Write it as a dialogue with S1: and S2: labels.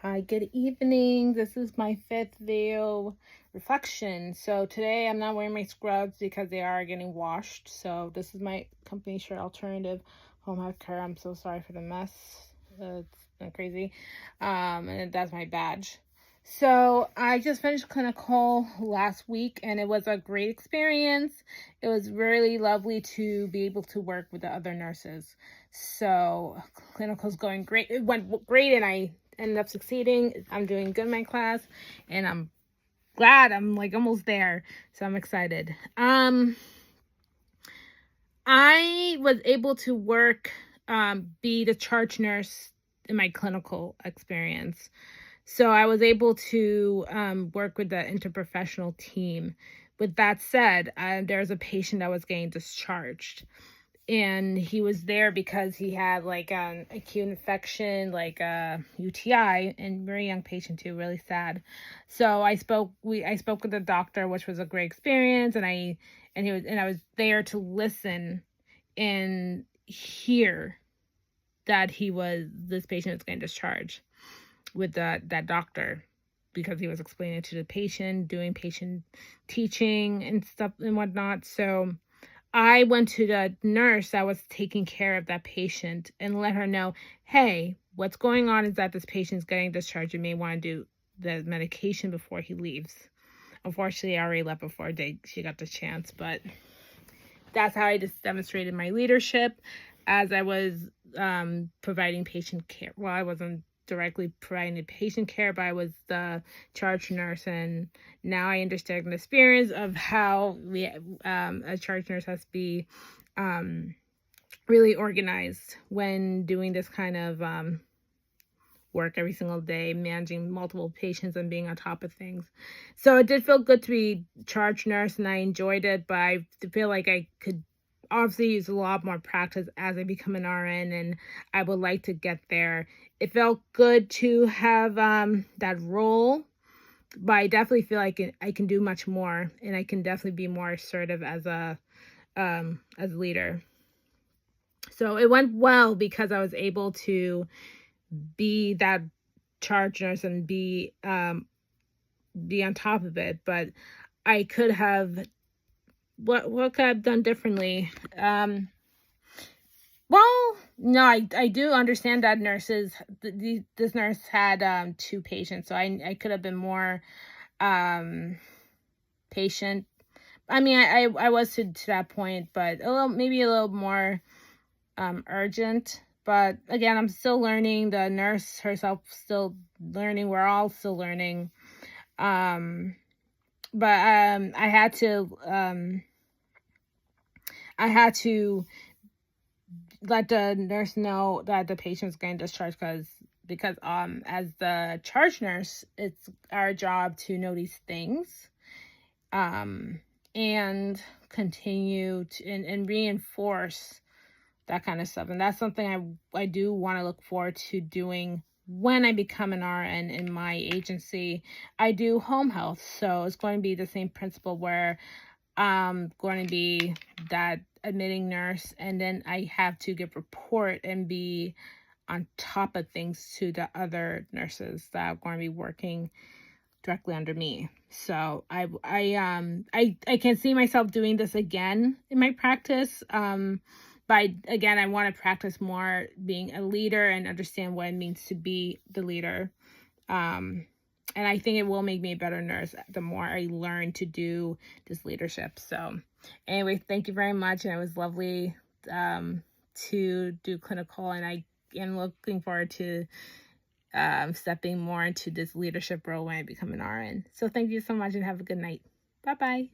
S1: Hi, good evening. This is my fifth video reflection. So today I'm not wearing my scrubs because they are getting washed. So this is my company shirt, Alternative Home Health Care. I'm so sorry for the mess. It's been crazy. And that's my badge. So I just finished clinical last week and it was a great experience. It was really lovely to be able to work with the other nurses. So clinical's going great. It went great and I ended up succeeding. I'm doing good in my class and I'm glad I'm like almost there. So I'm excited. I was able to work, be the charge nurse in my clinical experience. So I was able to work with the interprofessional team. With that said, there's a patient that was getting discharged. And he was there because he had like an acute infection, like a UTI, and very young patient too, really sad. So I spoke with the doctor, which was a great experience, and I was there to listen and hear that this patient was getting discharged with that doctor, because he was explaining it to the patient, doing patient teaching and stuff and whatnot. So I went to the nurse that was taking care of that patient and let her know, hey, what's going on is that this patient's getting discharged. You may want to do the medication before he leaves. Unfortunately, I already left before she got the chance, but that's how I just demonstrated my leadership as I was providing patient care. Well, I wasn't directly providing the patient care, but I was the charge nurse, and now I understand the experience of how a charge nurse has to be really organized when doing this kind of work every single day, managing multiple patients and being on top of things. So it did feel good to be charge nurse, and I enjoyed it, but I feel like I could obviously use a lot more practice as I become an RN, and I would like to get there. It felt good to have that role, but I definitely feel like I can do much more, and I can definitely be more assertive as a leader. So it went well because I was able to be that charge nurse and be on top of it. But I could have what could I have done differently? Well, no, I do understand that this nurse had two patients, so I could have been more patient. I mean, I was to that point, but maybe a little more urgent. But again, I'm still learning. The nurse herself still learning. We're all still learning. But I had to let the nurse know that the patient was getting discharged, because as the charge nurse, it's our job to know these things and continue to and reinforce that kind of stuff. And that's something I do want to look forward to doing when I become an RN in my agency. I do home health, so it's going to be the same principle where I'm going to be that admitting nurse, and then I have to give report and be on top of things to the other nurses that are going to be working directly under me. So I can see myself doing this again in my practice. But again, I want to practice more being a leader and understand what it means to be the leader. And I think it will make me a better nurse the more I learn to do this leadership. So anyway, thank you very much. And it was lovely to do clinical, and I am looking forward to stepping more into this leadership role when I become an RN. So thank you so much and have a good night. Bye-bye.